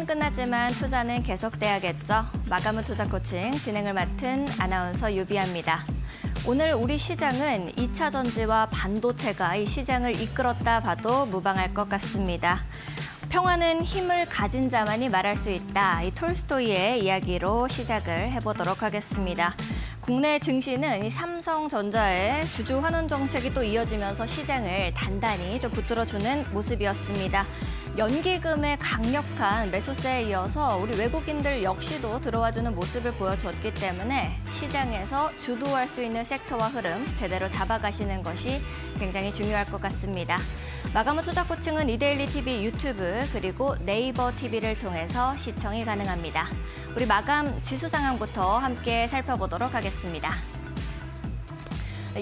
시즌은 끝났지만 투자는 계속돼야겠죠. 마감후 투자 코칭 진행을 맡은 아나운서 유비아입니다. 오늘 우리 시장은 2차 전지와 반도체가 이 시장을 이끌었다 봐도 무방할 것 같습니다. 평화는 힘을 가진 자만이 말할 수 있다. 이 톨스토이의 이야기로 시작을 해보도록 하겠습니다. 국내 증시는 이 삼성전자의 주주 환원 정책이 또 이어지면서 시장을 단단히 좀 붙들어주는 모습이었습니다. 연기금의 강력한 매수세에 이어서 우리 외국인들 역시도 들어와주는 모습을 보여줬기 때문에 시장에서 주도할 수 있는 섹터와 흐름 제대로 잡아가시는 것이 굉장히 중요할 것 같습니다. 마감후 투자 코칭은 이데일리 TV 유튜브 그리고 네이버 TV를 통해서 시청이 가능합니다. 우리 마감 지수 상황부터 함께 살펴보도록 하겠습니다.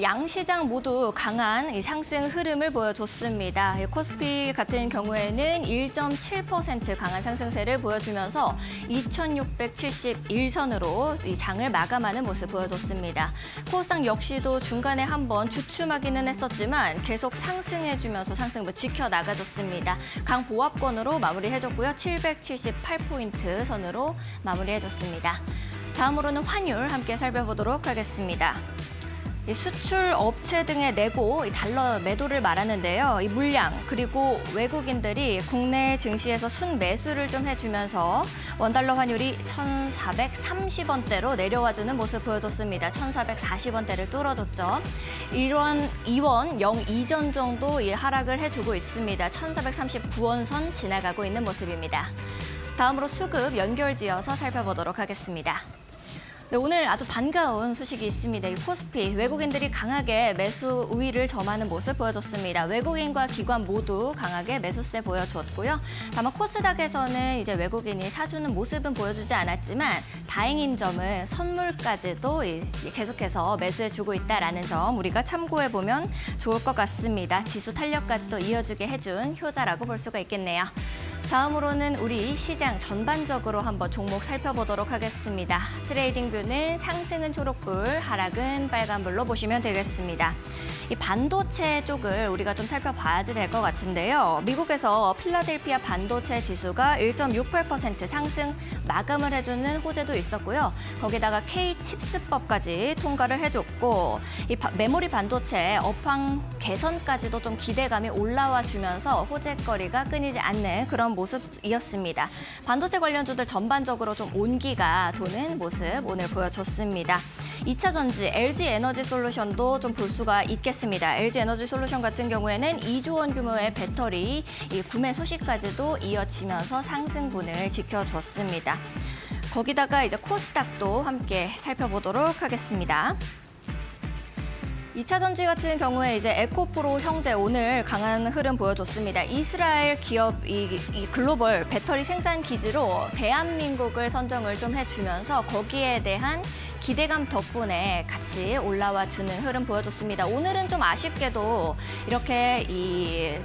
양 시장 모두 강한 이 상승 흐름을 보여줬습니다. 코스피 같은 경우에는 1.7% 강한 상승세를 보여주면서 2,671선으로 이 장을 마감하는 모습 보여줬습니다. 코스닥 역시도 중간에 한번 주춤하기는 했었지만 계속 상승해주면서 상승을 지켜나가줬습니다. 강보합권으로 마무리해줬고요. 778포인트 선으로 마무리해줬습니다. 다음으로는 환율 함께 살펴보도록 하겠습니다. 수출 업체 등의 내고 달러 매도를 말하는데요. 이 물량 그리고 외국인들이 국내 증시에서 순매수를 좀 해주면서 원달러 환율이 1,430원대로 내려와주는 모습 보여줬습니다. 1,440원대를 뚫어줬죠. 2원 02전 정도 하락을 해주고 있습니다. 1,439원 선 지나가고 있는 모습입니다. 다음으로 수급 연결지어서 살펴보도록 하겠습니다. 네, 오늘 아주 반가운 소식이 있습니다. 이 코스피 외국인들이 강하게 매수 우위를 점하는 모습 보여줬습니다. 외국인과 기관 모두 강하게 매수세 보여줬고요. 다만 코스닥에서는 이제 외국인이 사주는 모습은 보여주지 않았지만 다행인 점은 선물까지도 계속해서 매수해주고 있다라는 점 우리가 참고해보면 좋을 것 같습니다. 지수 탄력까지도 이어주게 해준 효자라고 볼 수가 있겠네요. 다음으로는 우리 시장 전반적으로 한번 종목 살펴보도록 하겠습니다. 트레이딩 뷰는 상승은 초록불, 하락은 빨간불로 보시면 되겠습니다. 이 반도체 쪽을 우리가 좀 살펴봐야지 될 것 같은데요. 미국에서 필라델피아 반도체 지수가 1.68% 상승 마감을 해주는 호재도 있었고요. 거기다가 K-칩스법까지 통과를 해줬고 이 메모리 반도체 업황 개선까지도 좀 기대감이 올라와 주면서 호재거리가 끊이지 않는 그런 모습이었습니다. 반도체 관련주들 전반적으로 좀 온기가 도는 모습 오늘 보여줬습니다. 2차 전지 LG 에너지 솔루션도 좀 볼 수가 있겠습니다. LG 에너지 솔루션 같은 경우에는 2조 원 규모의 배터리 구매 소식까지도 이어지면서 상승분을 지켜줬습니다. 거기다가 이제 코스닥도 함께 살펴보도록 하겠습니다. 2차 전지 같은 경우에 이제 에코프로 형제 오늘 강한 흐름 보여줬습니다. 이스라엘 기업 이 글로벌 배터리 생산 기지로 대한민국을 선정을 좀 해주면서 거기에 대한 기대감 덕분에 같이 올라와 주는 흐름 보여줬습니다. 오늘은 좀 아쉽게도 이렇게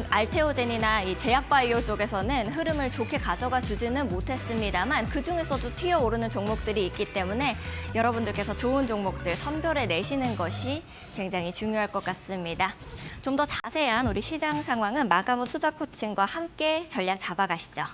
알테오젠이나 이 제약바이오 쪽에서는 흐름을 좋게 가져가 주지는 못했습니다만 그 중에서도 튀어오르는 종목들이 있기 때문에 여러분들께서 좋은 종목들 선별해 내시는 것이 굉장히 중요할 것 같습니다. 좀 더 자세한 우리 시장 상황은 마감후 투자 코칭과 함께 전략 잡아가시죠.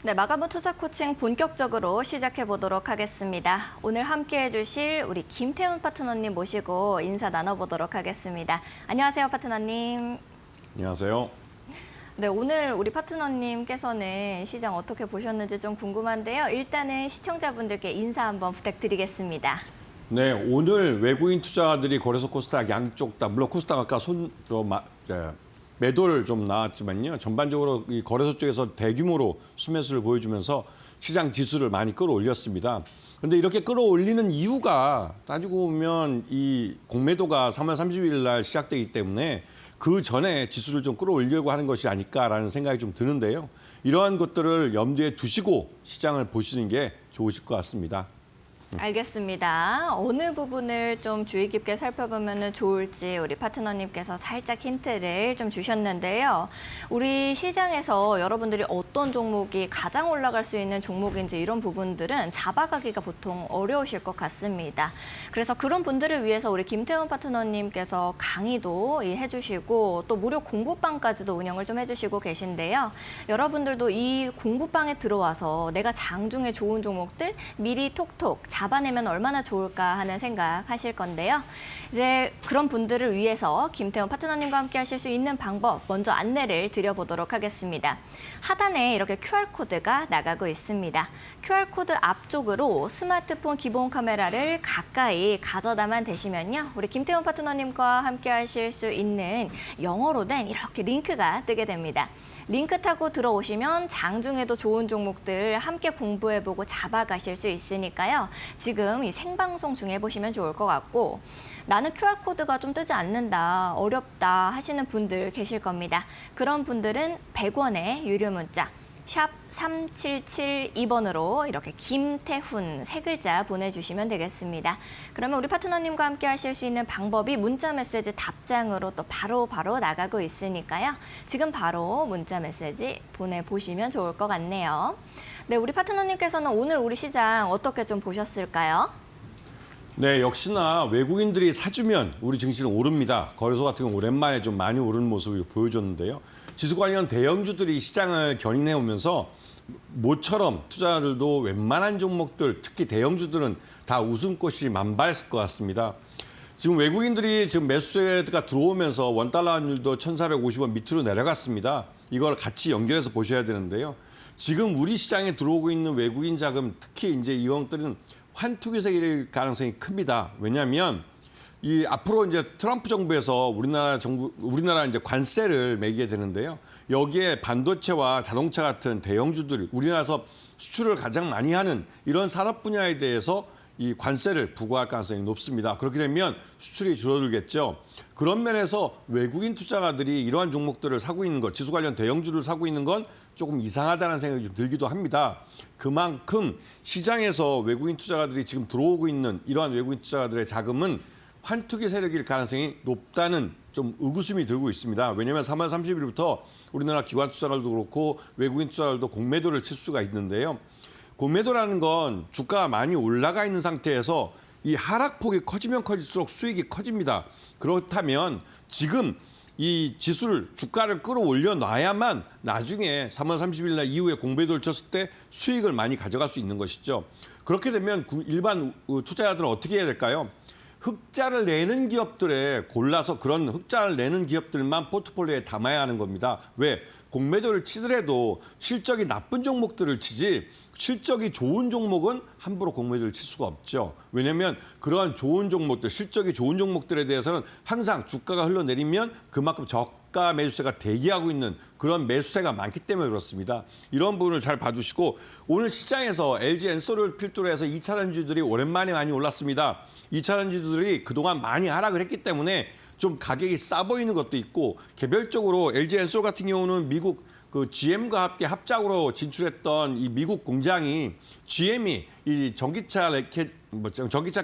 네, 마감후 투자 코칭 본격적으로 시작해 보도록 하겠습니다. 오늘 함께해 주실 우리 김태훈 파트너님 모시고 인사 나눠보도록 하겠습니다. 안녕하세요, 파트너님. 안녕하세요. 네, 오늘 우리 파트너님께서는 시장 어떻게 보셨는지 좀 궁금한데요. 일단은 시청자분들께 인사 한번 부탁드리겠습니다. 네, 오늘 외국인 투자자들이 거래소 코스닥 양쪽 다, 물론 코스닥 아까 매도를 좀 나왔지만요. 전반적으로 이 거래소 쪽에서 대규모로 수매수를 보여주면서 시장 지수를 많이 끌어올렸습니다. 그런데 이렇게 끌어올리는 이유가 따지고 보면 이 공매도가 3월 30일 날 시작되기 때문에 그 전에 지수를 좀 끌어올리려고 하는 것이 아닐까라는 생각이 좀 드는데요. 이러한 것들을 염두에 두시고 시장을 보시는 게 좋으실 것 같습니다. 알겠습니다. 어느 부분을 좀 주의 깊게 살펴보면 좋을지 우리 파트너님께서 살짝 힌트를 좀 주셨는데요. 우리 시장에서 여러분들이 어떤 종목이 가장 올라갈 수 있는 종목인지 이런 부분들은 잡아가기가 보통 어려우실 것 같습니다. 그래서 그런 분들을 위해서 우리 김태훈 파트너님께서 강의도 해주시고 또 무료 공부방까지도 운영을 좀 해주시고 계신데요. 여러분들도 이 공부방에 들어와서 내가 장중에 좋은 종목들 미리 톡톡 잡아내면 얼마나 좋을까 하는 생각 하실 건데요. 이제 그런 분들을 위해서 김태훈 파트너님과 함께 하실 수 있는 방법 먼저 안내를 드려보도록 하겠습니다. 하단에 이렇게 QR코드가 나가고 있습니다. QR코드 앞쪽으로 스마트폰 기본 카메라를 가까이 가져다만 대시면요. 우리 김태훈 파트너님과 함께 하실 수 있는 영어로 된 이렇게 링크가 뜨게 됩니다. 링크 타고 들어오시면 장중에도 좋은 종목들 함께 공부해보고 잡아가실 수 있으니까요. 지금 이 생방송 중에 보시면 좋을 것 같고 나는 QR코드가 좀 뜨지 않는다, 어렵다 하시는 분들 계실 겁니다. 그런 분들은 100원의 유료 문자 샵 3772번으로 이렇게 김태훈 세 글자 보내주시면 되겠습니다. 그러면 우리 파트너님과 함께 하실 수 있는 방법이 문자 메시지 답장으로 또 바로 나가고 있으니까요. 지금 바로 문자 메시지 보내보시면 좋을 것 같네요. 네, 우리 파트너님께서는 오늘 우리 시장 어떻게 좀 보셨을까요? 네, 역시나 외국인들이 사주면 우리 증시는 오릅니다. 거래소 같은 경우 오랜만에 좀 많이 오르는 모습을 보여줬는데요. 지수 관련 대형주들이 시장을 견인해 오면서 모처럼 투자자들도 웬만한 종목들, 특히 대형주들은 다 웃음꽃이 만발했을 것 같습니다. 지금 외국인들이 지금 매수세가 들어오면서 원달러 환율도 1,450원 밑으로 내려갔습니다. 이걸 같이 연결해서 보셔야 되는데요. 지금 우리 시장에 들어오고 있는 외국인 자금, 특히 이제 이 형들은 환투기세일 가능성이 큽니다. 왜냐하면 이 앞으로 이제 트럼프 정부에서 우리나라 이제 관세를 매기게 되는데요. 여기에 반도체와 자동차 같은 대형주들, 우리나라에서 수출을 가장 많이 하는 이런 산업 분야에 대해서 이 관세를 부과할 가능성이 높습니다. 그렇게 되면 수출이 줄어들겠죠. 그런 면에서 외국인 투자가들이 이러한 종목들을 사고 있는 것, 지수 관련 대형주를 사고 있는 건 조금 이상하다는 생각이 좀 들기도 합니다. 그만큼 시장에서 외국인 투자가들이 지금 들어오고 있는 이러한 외국인 투자가들의 자금은 환투기 세력일 가능성이 높다는 좀 의구심이 들고 있습니다. 왜냐하면 3월 30일부터 우리나라 기관 투자가들도 그렇고 외국인 투자가들도 공매도를 칠 수가 있는데요. 공매도라는 건 주가가 많이 올라가 있는 상태에서 이 하락폭이 커지면 커질수록 수익이 커집니다. 그렇다면 지금 이 지수를 주가를 끌어올려 놔야만 나중에 3월 30일 날 이후에 공매도를 쳤을 때 수익을 많이 가져갈 수 있는 것이죠. 그렇게 되면 일반 투자자들은 어떻게 해야 될까요? 흑자를 내는 기업들에 골라서 그런 흑자를 내는 기업들만 포트폴리오에 담아야 하는 겁니다. 왜? 공매도를 치더라도 실적이 나쁜 종목들을 치지 실적이 좋은 종목은 함부로 공매도를 칠 수가 없죠. 왜냐하면 그러한 좋은 종목들, 실적이 좋은 종목들에 대해서는 항상 주가가 흘러내리면 그만큼 저가 매수세가 대기하고 있는 그런 매수세가 많기 때문에 그렇습니다. 이런 부분을 잘 봐주시고 오늘 시장에서 LG 엔솔을 필두로 해서 2차전지들이 오랜만에 많이 올랐습니다. 2차전지들이 그동안 많이 하락을 했기 때문에 좀 가격이 싸 보이는 것도 있고 개별적으로 LG 엔솔 같은 경우는 미국 그 GM과 함께 합작으로 진출했던 이 미국 공장이 GM이 이 전기차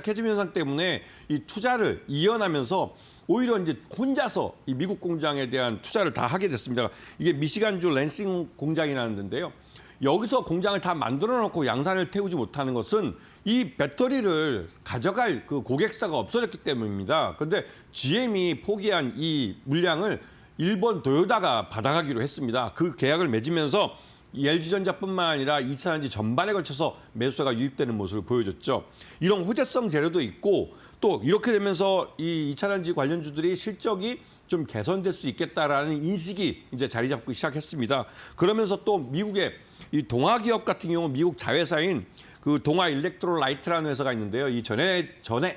캐즘 현상 때문에 이 투자를 이연하면서 오히려 이제 혼자서 이 미국 공장에 대한 투자를 다 하게 됐습니다. 이게 미시간주 랜싱 공장이라는 데인데요. 여기서 공장을 다 만들어 놓고 양산을 태우지 못하는 것은 이 배터리를 가져갈 그 고객사가 없어졌기 때문입니다. 그런데 GM이 포기한 이 물량을 일본 도요타가 받아가기로 했습니다. 그 계약을 맺으면서 이 LG전자뿐만 아니라 2차전지 전반에 걸쳐서 매수가 유입되는 모습을 보여줬죠. 이런 호재성 재료도 있고 또 이렇게 되면서 이 2차전지 관련주들이 실적이 좀 개선될 수 있겠다라는 인식이 이제 자리 잡고 시작했습니다. 그러면서 또 미국의 이 동아 기업 같은 경우 미국 자회사인 그 동아 일렉트로라이트라는 회사가 있는데요. 이 전에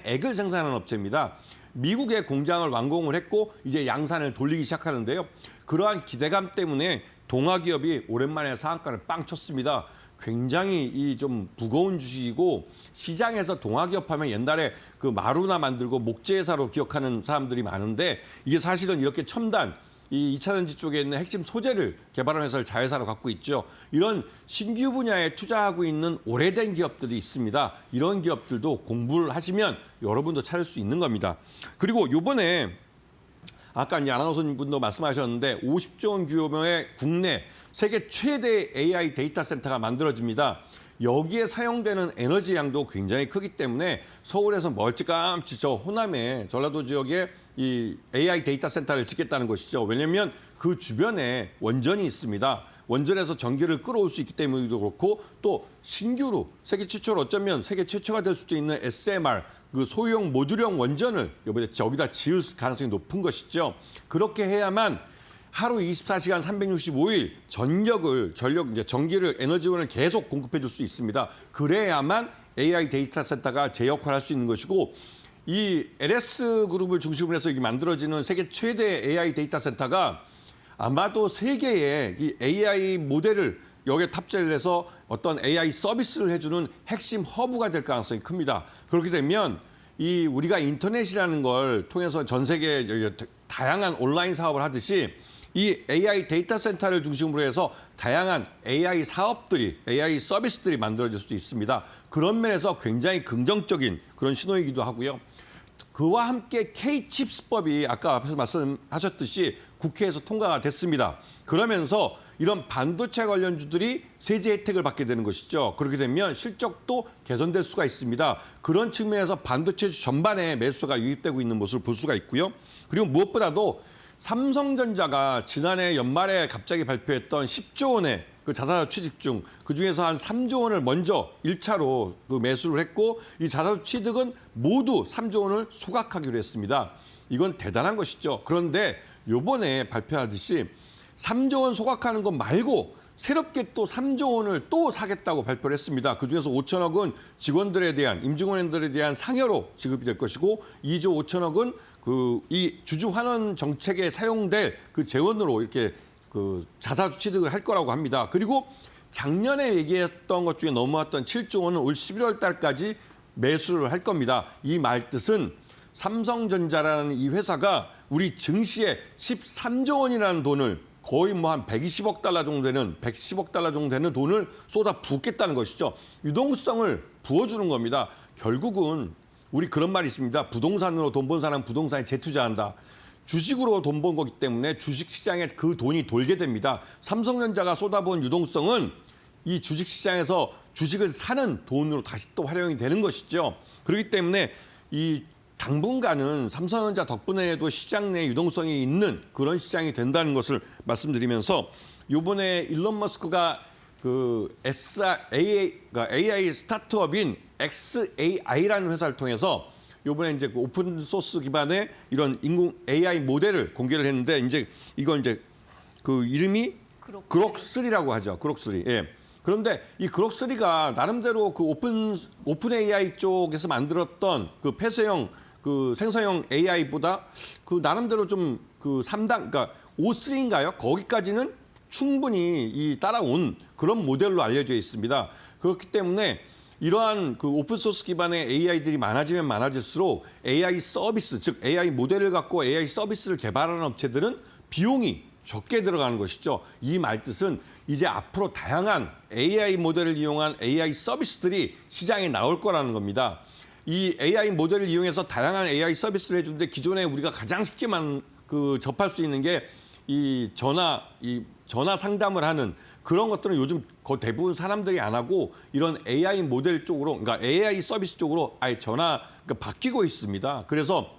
액을 생산하는 업체입니다. 미국의 공장을 완공을 했고 이제 양산을 돌리기 시작하는데요. 그러한 기대감 때문에 동아 기업이 오랜만에 상한가를 빵 쳤습니다. 굉장히 이 좀 무거운 주식이고 시장에서 동아 기업 하면 옛날에 그 마루나 만들고 목재 회사로 기억하는 사람들이 많은데 이게 사실은 이렇게 첨단 이 2차전지 쪽에 있는 핵심 소재를 개발하는 회사를 자회사로 갖고 있죠. 이런 신규 분야에 투자하고 있는 오래된 기업들이 있습니다. 이런 기업들도 공부를 하시면 여러분도 찾을 수 있는 겁니다. 그리고 이번에 아까 이제 아나운서님 분도 말씀하셨는데 50조 원 규모의 국내 세계 최대 AI 데이터 센터가 만들어집니다. 여기에 사용되는 에너지 양도 굉장히 크기 때문에 서울에서 멀찌감치 저 호남에 전라도 지역에 이 AI 데이터 센터를 짓겠다는 것이죠. 왜냐하면 그 주변에 원전이 있습니다. 원전에서 전기를 끌어올 수 있기 때문에도 그렇고 또 신규로 세계 최초로 어쩌면 세계 최초가 될 수도 있는 SMR 그 소형 모듈형 원전을 이번에 저기다 지을 가능성이 높은 것이죠. 그렇게 해야만 하루 24시간 365일 전기를 에너지원을 계속 공급해 줄 수 있습니다. 그래야만 AI 데이터 센터가 제 역할을 할 수 있는 것이고 이 LS 그룹을 중심으로 해서 만들어지는 세계 최대 AI 데이터 센터가 아마도 세계의 이 AI 모델을 여기에 탑재를 해서 어떤 AI 서비스를 해주는 핵심 허브가 될 가능성이 큽니다. 그렇게 되면 이 우리가 인터넷이라는 걸 통해서 전 세계 다양한 온라인 사업을 하듯이 이 AI 데이터 센터를 중심으로 해서 다양한 AI 사업들이, AI 서비스들이 만들어질 수 있습니다. 그런 면에서 굉장히 긍정적인 그런 신호이기도 하고요. 그와 함께 K-칩스법이 아까 앞에서 말씀하셨듯이 국회에서 통과가 됐습니다. 그러면서 이런 반도체 관련주들이 세제 혜택을 받게 되는 것이죠. 그렇게 되면 실적도 개선될 수가 있습니다. 그런 측면에서 반도체 전반에 매수가 유입되고 있는 모습을 볼 수가 있고요. 그리고 무엇보다도 삼성전자가 지난해 연말에 갑자기 발표했던 10조 원의 그 자사주 취득 중 그중에서 한 3조 원을 먼저 1차로 그 매수를 했고 이 자사주 취득은 모두 3조 원을 소각하기로 했습니다. 이건 대단한 것이죠. 그런데 요번에 발표하듯이 3조 원 소각하는 것 말고 새롭게 또 3조 원을 또 사겠다고 발표를 했습니다. 그중에서 5천억은 직원들에 대한 임직원들에 대한 상여로 지급이 될 것이고 2조 5천억은 이 주주 환원 정책에 사용될 그 재원으로 이렇게 그 자사주 취득을 할 거라고 합니다. 그리고 작년에 얘기했던 것 중에 넘어왔던 7조 원은 올 11월 달까지 매수를 할 겁니다. 이 말 뜻은 삼성전자라는 이 회사가 우리 증시에 13조 원이라는 돈을 거의 뭐 한 120억 달러 정도 되는 110억 달러 정도 되는 돈을 쏟아 붓겠다는 것이죠. 유동성을 부어주는 겁니다. 결국은 우리 그런 말이 있습니다. 부동산으로 돈 번 사람 부동산에 재투자한다. 주식으로 돈 번 거기 때문에 주식시장에 그 돈이 돌게 됩니다. 삼성전자가 쏟아부은 유동성은 이 주식시장에서 주식을 사는 돈으로 다시 또 활용이 되는 것이죠. 그렇기 때문에 이 당분간은 삼성전자 덕분에도 시장 내 유동성이 있는 그런 시장이 된다는 것을 말씀드리면서 이번에 일론 머스크가 그 AI 스타트업인 xAI라는 회사를 통해서 이번에 이제 그 오픈 소스 기반의 이런 인공 AI 모델을 공개를 했는데 이제 이건 이제 그 이름이 그록3라고 하죠. 그록3. 예. 그런데 이 그록3가 나름대로 그 오픈 AI 쪽에서 만들었던 그 폐쇄형 그 생성형 AI보다 그 나름대로 좀 그 3단 그러니까 O3인가요? 거기까지는 충분히 이 따라온 그런 모델로 알려져 있습니다. 그렇기 때문에 이러한 그 오픈소스 기반의 AI들이 많아지면 많아질수록 AI 서비스, 즉 AI 모델을 갖고 AI 서비스를 개발하는 업체들은 비용이 적게 들어가는 것이죠. 이 말뜻은 이제 앞으로 다양한 AI 모델을 이용한 AI 서비스들이 시장에 나올 거라는 겁니다. 이 AI 모델을 이용해서 다양한 AI 서비스를 해주는데 기존에 우리가 가장 쉽게만 그 접할 수 있는 게 이 전화 상담을 하는 그런 것들은 요즘 거의 대부분 사람들이 안 하고 이런 AI 모델 쪽으로, 그러니까 AI 서비스 쪽으로 아예 그러니까 바뀌고 있습니다. 그래서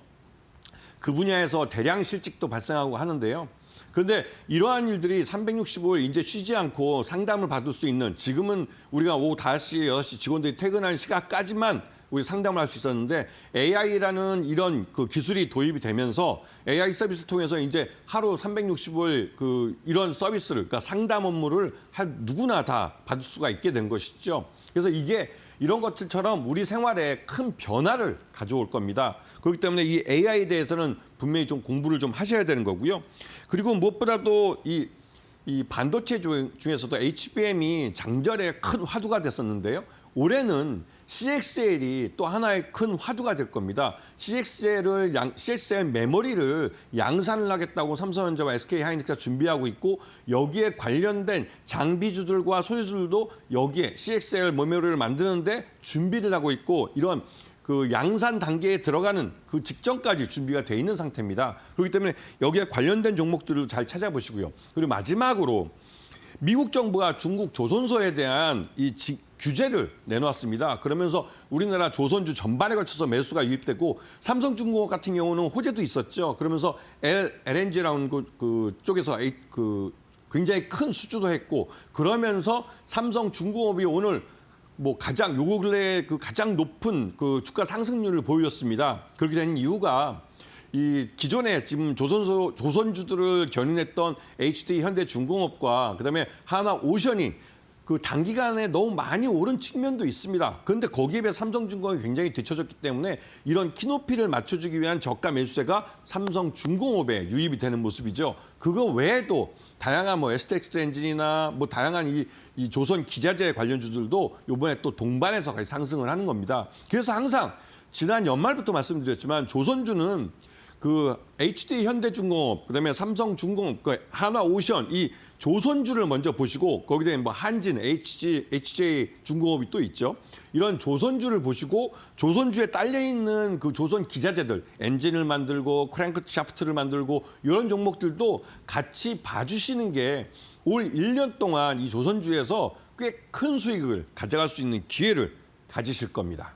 그 분야에서 대량 실직도 발생하고 하는데요. 그런데 이러한 일들이 365일 이제 쉬지 않고 상담을 받을 수 있는, 지금은 우리가 오후 5시, 6시 직원들이 퇴근하는 시간까지만 우리 상담을 할 수 있었는데, AI라는 이런 그 기술이 도입이 되면서 AI 서비스를 통해서 이제 하루 365일 그 이런 서비스를, 그러니까 상담 업무를 누구나 다 받을 수가 있게 된 것이죠. 그래서 이게 이런 것들처럼 우리 생활에 큰 변화를 가져올 겁니다. 그렇기 때문에 이 AI에 대해서는 분명히 좀 공부를 좀 하셔야 되는 거고요. 그리고 무엇보다도 이 반도체 중에서도 HBM이 장전에 큰 화두가 됐었는데요. 올해는 CXL이 또 하나의 큰 화두가 될 겁니다. CXL 메모리를 양산을 하겠다고 삼성전자와 SK하이닉스가 준비하고 있고, 여기에 관련된 장비주들과 소유주들도 여기에 CXL 메모리를 만드는데 준비를 하고 있고, 이런 그 양산 단계에 들어가는 그 직전까지 준비가 돼 있는 상태입니다. 그렇기 때문에 여기에 관련된 종목들을 잘 찾아보시고요. 그리고 마지막으로 미국 정부가 중국 조선소에 대한 규제를 내놓았습니다. 그러면서 우리나라 조선주 전반에 걸쳐서 매수가 유입되고, 삼성중공업 같은 경우는 호재도 있었죠. 그러면서 LNG라는 그 쪽에서 굉장히 큰 수주도 했고, 그러면서 삼성중공업이 오늘 요 근래 가장 높은 그 주가 상승률을 보였습니다. 그렇게 된 이유가 이 기존에 지금 조선주들을 견인했던 HD 현대중공업과 그다음에 하나오션이 그 단기간에 너무 많이 오른 측면도 있습니다. 그런데 거기에 비해 삼성중공업이 굉장히 뒤처졌기 때문에 이런 키높이를 맞춰주기 위한 저가 매수세가 삼성중공업에 유입이 되는 모습이죠. 그거 외에도 다양한 STX 엔진이나 다양한 이 조선 기자재 관련주들도 이번에 또 동반해서 같이 상승을 하는 겁니다. 그래서 항상 지난 연말부터 말씀드렸지만 조선주는 그 HD 현대중공업, 그다음에 삼성중공업, 하나오션 이 조선주를 먼저 보시고, 거기에 한진, HJ 중공업이 또 있죠. 이런 조선주를 보시고 조선주에 딸려 있는 그 조선 기자재들, 엔진을 만들고 크랭크 샤프트를 만들고 이런 종목들도 같이 봐주시는 게 올 1년 동안 이 조선주에서 꽤 큰 수익을 가져갈 수 있는 기회를 가지실 겁니다.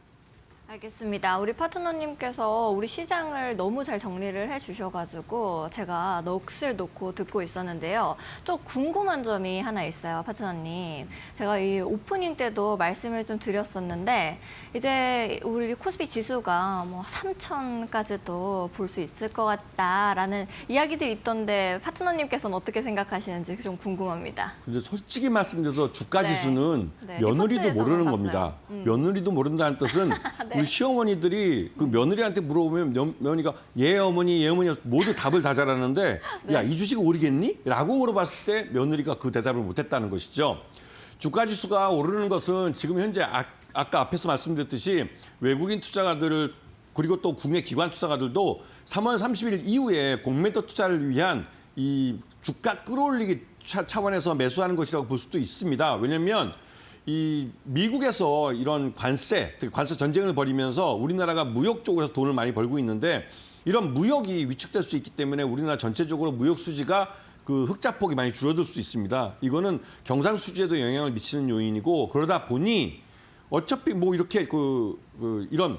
알겠습니다. 우리 파트너님께서 우리 시장을 너무 잘 정리를 해주셔가지고 제가 넋을 놓고 듣고 있었는데요. 또 궁금한 점이 하나 있어요, 파트너님. 제가 이 오프닝 때도 말씀을 좀 드렸었는데, 이제 우리 코스피 지수가 3,000까지도 볼 수 있을 것 같다라는 이야기들이 있던데, 파트너님께서는 어떻게 생각하시는지 좀 궁금합니다. 근데 솔직히 말씀드려서 주가 네. 지수는 네, 며느리도 모르는 리포트에서만 겁니다. 봤어요. 며느리도 모른다는 뜻은 네. 우리 시어머니들이 그 며느리한테 물어보면 며느리가 예 어머니 모두 답을 다 잘하는데 네. 야, 이 주식 오르겠니? 라고 물어봤을 때 며느리가 그 대답을 못했다는 것이죠. 주가 지수가 오르는 것은 지금 현재 아까 앞에서 말씀드렸듯이 외국인 투자가들 그리고 또 국내 기관 투자가들도 3월 30일 이후에 공매도 투자를 위한 이 주가 끌어올리기 차원에서 매수하는 것이라고 볼 수도 있습니다. 왜냐하면 이 미국에서 이런 관세 전쟁을 벌이면서 우리나라가 무역 쪽으로 돈을 많이 벌고 있는데, 이런 무역이 위축될 수 있기 때문에 우리나라 전체적으로 무역 수지가 그 흑자폭이 많이 줄어들 수 있습니다. 이거는 경상 수지에도 영향을 미치는 요인이고, 그러다 보니 어차피 이렇게 이런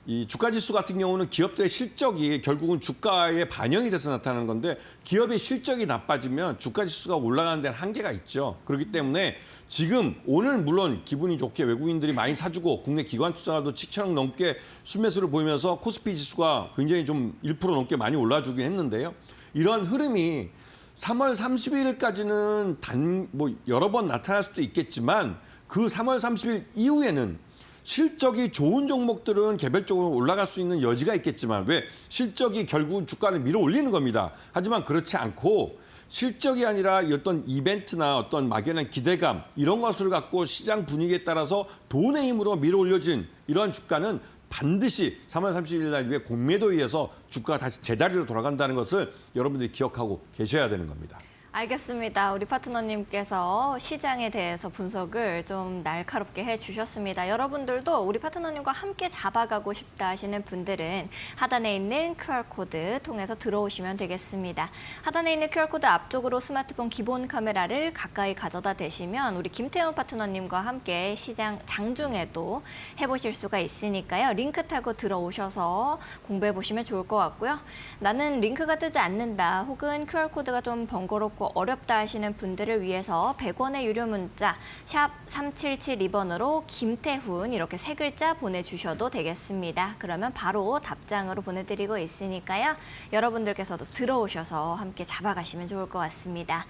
이 주가 지수 같은 경우는 기업들의 실적이 결국은 주가에 반영이 돼서 나타나는 건데, 기업의 실적이 나빠지면 주가 지수가 올라가는 데는 한계가 있죠. 그렇기 때문에 지금 오늘 물론 기분이 좋게 외국인들이 많이 사주고 국내 기관 투자가도 7천억 넘게 순매수를 보이면서 코스피 지수가 굉장히 좀 1% 넘게 많이 올라주긴 했는데요. 이런 흐름이 3월 31일까지는 여러 번 나타날 수도 있겠지만, 그 3월 30일 이후에는 실적이 좋은 종목들은 개별적으로 올라갈 수 있는 여지가 있겠지만, 왜 실적이 결국은 주가를 밀어 올리는 겁니다. 하지만 그렇지 않고 실적이 아니라 어떤 이벤트나 어떤 막연한 기대감 이런 것을 갖고 시장 분위기에 따라서 돈의 힘으로 밀어 올려진 이런 주가는 반드시 3월 30일 날 위에 공매도에 의해서 주가가 다시 제자리로 돌아간다는 것을 여러분들이 기억하고 계셔야 되는 겁니다. 알겠습니다. 우리 파트너님께서 시장에 대해서 분석을 좀 날카롭게 해주셨습니다. 여러분들도 우리 파트너님과 함께 잡아가고 싶다 하시는 분들은 하단에 있는 QR코드 통해서 들어오시면 되겠습니다. 하단에 있는 QR코드 앞쪽으로 스마트폰 기본 카메라를 가까이 가져다 대시면 우리 김태훈 파트너님과 함께 시장 장중에도 해보실 수가 있으니까요. 링크 타고 들어오셔서 공부해보시면 좋을 것 같고요. 나는 링크가 뜨지 않는다 혹은 QR코드가 좀 번거롭고 어렵다 하시는 분들을 위해서 100원의 유료 문자 샵 3772번으로 김태훈 이렇게 3글자 보내주셔도 되겠습니다. 그러면 바로 답장으로 보내드리고 있으니까요. 여러분들께서도 들어오셔서 함께 잡아가시면 좋을 것 같습니다.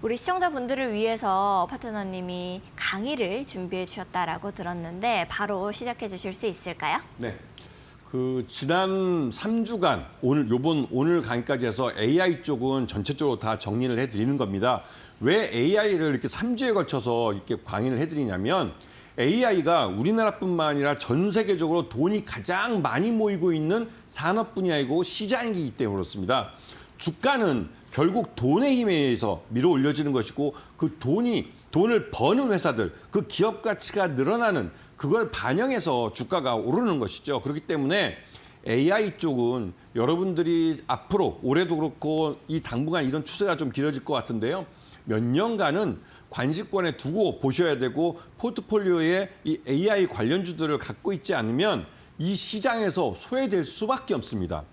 우리 시청자분들을 위해서 파트너님이 강의를 준비해 주셨다라고 들었는데 바로 시작해 주실 수 있을까요? 네. 지난 3주간 오늘 강의까지 해서 AI 쪽은 전체적으로 다 정리를 해드리는 겁니다. 왜 AI를 이렇게 3주에 걸쳐서 이렇게 강의를 해드리냐면 AI가 우리나라뿐만 아니라 전 세계적으로 돈이 가장 많이 모이고 있는 산업 분야이고 시장이기 때문에 그렇습니다. 주가는 결국 돈의 힘에 의해서 밀어 올려지는 것이고 그 돈을 버는 회사들, 그 기업 가치가 늘어나는 그걸 반영해서 주가가 오르는 것이죠. 그렇기 때문에 AI 쪽은 여러분들이 앞으로 올해도 그렇고 이 당분간 이런 추세가 좀 길어질 것 같은데요. 몇 년간은 관심권에 두고 보셔야 되고 포트폴리오에 이 AI 관련주들을 갖고 있지 않으면 이 시장에서 소외될 수밖에 없습니다.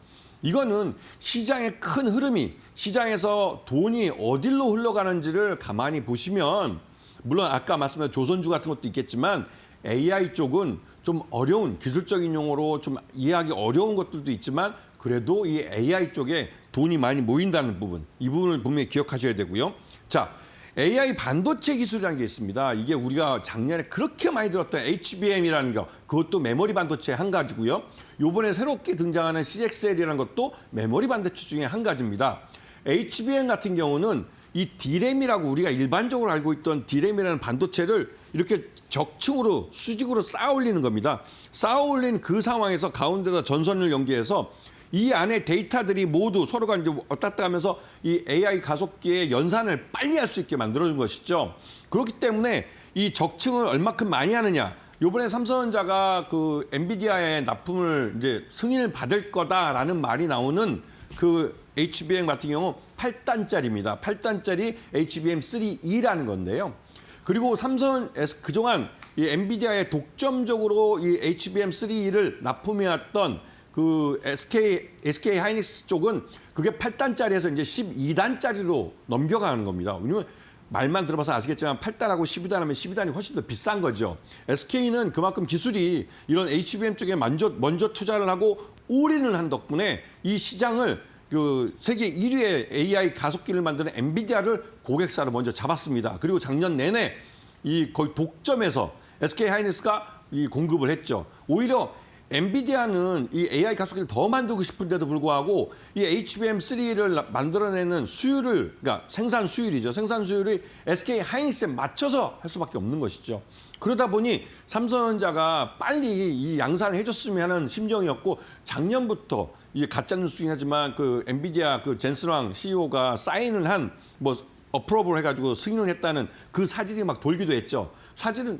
이거는 시장의 큰 흐름이 시장에서 돈이 어디로 흘러가는지를 가만히 보시면 물론 아까 말씀드린 조선주 같은 것도 있겠지만 AI 쪽은 좀 어려운 기술적인 용어로 좀 이해하기 어려운 것들도 있지만 그래도 이 AI 쪽에 돈이 많이 모인다는 부분, 이 부분을 분명히 기억하셔야 되고요. 자, AI 반도체 기술이라는 게 있습니다. 이게 우리가 작년에 그렇게 많이 들었던 HBM이라는 거, 그것도 메모리 반도체 한 가지고요. 요번에 새롭게 등장하는 CXL이라는 것도 메모리 반도체 중에 한 가지입니다. HBM 같은 경우는 이 D램이라고 우리가 일반적으로 알고 있던 D램이라는 반도체를 이렇게 적층으로 수직으로 쌓아 올리는 겁니다. 쌓아 올린 그 상황에서 가운데다 전선을 연계해서 이 안에 데이터들이 모두 서로가 이제 왔다 갔다 하면서 이 AI 가속기의 연산을 빨리 할 수 있게 만들어준 것이죠. 그렇기 때문에 이 적층을 얼마큼 많이 하느냐. 요번에 삼성전자가 그 엔비디아의 납품을 이제 승인을 받을 거다라는 말이 나오는 그 HBM 같은 경우 8단짜리입니다. 8단짜리 HBM3E라는 건데요. 그리고 삼성에서 그동안 이 엔비디아의 독점적으로 이 HBM3E를 납품해왔던 그 SK 하이닉스 쪽은 그게 8단짜리에서 이제 12단짜리로 넘겨가는 겁니다. 왜냐면 말만 들어봐서 아시겠지만 8단하고 12단 하면 12단이 훨씬 더 비싼 거죠. SK는 그만큼 기술이 이런 HBM 쪽에 먼저 투자를 하고 올인을 한 덕분에 이 시장을 그 세계 1위의 AI 가속기를 만드는 엔비디아를 고객사로 먼저 잡았습니다. 그리고 작년 내내 이 거의 독점에서 SK 하이닉스가 이 공급을 했죠. 오히려 엔비디아는 이 AI 가속기를 더 만들고 싶은데도 불구하고 이 HBM3를 만들어내는 수율을, 그러니까 생산 수율이죠. 생산 수율이 SK 하이닉스에 맞춰서 할 수밖에 없는 것이죠. 그러다 보니 삼성전자가 빨리 이 양산을 해줬으면 하는 심정이었고 작년부터 이게 가짜 뉴스긴 하지만 그 엔비디아 그 젠스랑 CEO가 사인을 한 뭐 어프로브를 해가지고 승인을 했다는 그 사진이 막 돌기도 했죠. 사실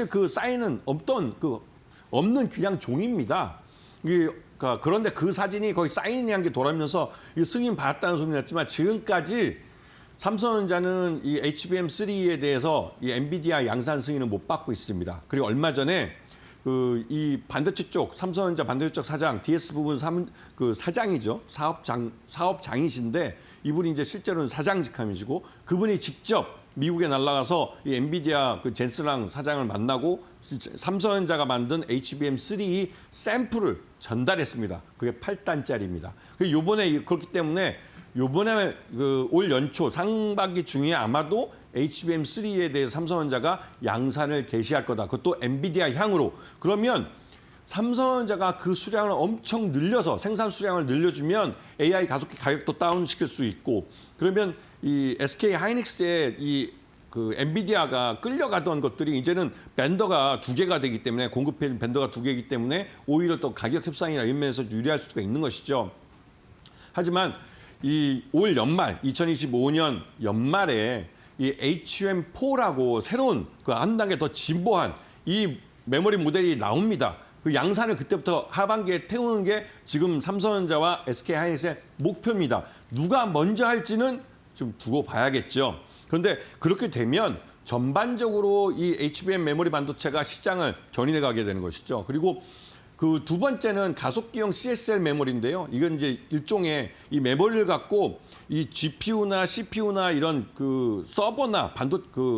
그 사인은 없는 그냥 종입니다. 그런데 그 사진이 거의 사인이한 게 돌아오면서 승인 받았다는 소문이 났지만 지금까지 삼성전자는 이 HBM3에 대해서 이 엔비디아 양산 승인을 못 받고 있습니다. 그리고 얼마 전에 이 반도체 쪽 삼성전자 반도체 쪽 사장 DS 부분 그 사장이죠. 사업장이신데 이분이 이제 실제로는 사장직함이시고 그분이 직접 미국에 날아가서 이 엔비디아 그 젠스랑 사장을 만나고 삼성전자가 만든 HBM3 샘플을 전달했습니다. 그게 8단짜리입니다. 요번에 그렇기 때문에 요번에 올 연초 상반기 중에 아마도 HBM3에 대해서 삼성전자가 양산을 개시할 거다. 그것도 엔비디아 향으로. 그러면 삼성전자가 그 수량을 엄청 늘려서 생산 수량을 늘려주면 AI 가속기 가격도 다운시킬 수 있고 그러면 이 SK 하이닉스의 그 엔비디아가 끌려가던 것들이 이제는 벤더가 2개가 되기 때문에 공급해 벤더가 2개이기 때문에 오히려 또 가격 협상이나 이런 면에서 유리할 수가 있는 것이죠. 하지만 이 올 연말 2025년 연말에 이 HBM4라고 새로운 그 한 단계 더 진보한 이 메모리 모델이 나옵니다. 그 양산을 그때부터 하반기에 태우는 게 지금 삼성전자와 SK하이닉스의 목표입니다. 누가 먼저 할지는 좀 두고 봐야겠죠. 그런데 그렇게 되면 전반적으로 이 HBM 메모리 반도체가 시장을 견인해 가게 되는 것이죠. 그리고 그 두 번째는 가속기용 CSL 메모리인데요. 이건 이제 일종의 이 메모리를 갖고 이 GPU나 CPU나 이런 그 서버나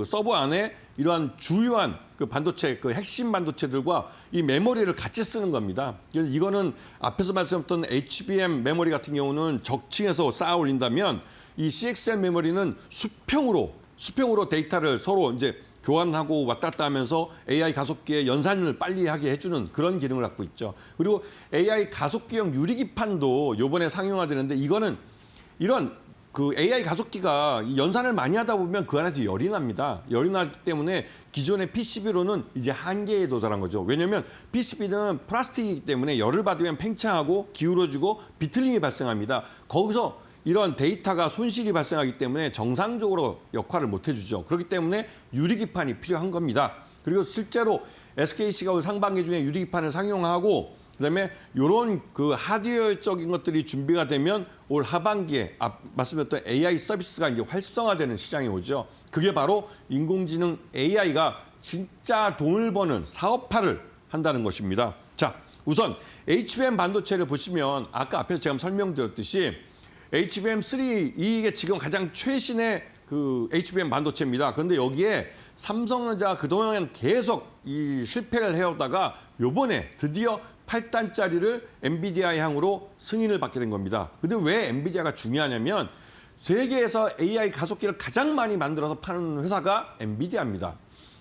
서버 안에 이러한 주요한 그 반도체, 그 핵심 반도체들과 이 메모리를 같이 쓰는 겁니다. 그래서 이거는 앞에서 말씀드렸던 HBM 메모리 같은 경우는 적층에서 쌓아 올린다면 이 CXL 메모리는 수평으로 데이터를 서로 이제 교환하고 왔다 갔다 하면서 AI 가속기의 연산을 빨리 하게 해주는 그런 기능을 갖고 있죠. 그리고 AI 가속기용 유리기판도 이번에 상용화되는데 이거는 이런 그 AI 가속기가 이 연산을 많이 하다 보면 그 안에서 열이 납니다. 열이 나기 때문에 기존의 PCB로는 이제 한계에 도달한 거죠. 왜냐하면 PCB는 플라스틱이기 때문에 열을 받으면 팽창하고 기울어지고 비틀림이 발생합니다. 거기서 이런 데이터가 손실이 발생하기 때문에 정상적으로 역할을 못 해주죠. 그렇기 때문에 유리기판이 필요한 겁니다. 그리고 실제로 SKC가 올 상반기 중에 유리기판을 상용하고 그다음에 이런 그 하드웨어적인 것들이 준비가 되면 올 하반기에 말씀드렸던 AI 서비스가 이제 활성화되는 시장이 오죠. 그게 바로 인공지능 AI가 진짜 돈을 버는 사업화를 한다는 것입니다. 자, 우선 HBM 반도체를 보시면 아까 앞에서 제가 설명드렸듯이 HBM3 이게 지금 가장 최신의 그 HBM 반도체입니다. 그런데 여기에 삼성전자 그동안 계속 이 실패를 해오다가 요번에 드디어 8단짜리를 엔비디아 향으로 승인을 받게 된 겁니다. 근데 왜 엔비디아가 중요하냐면 세계에서 AI 가속기를 가장 많이 만들어서 파는 회사가 엔비디아입니다.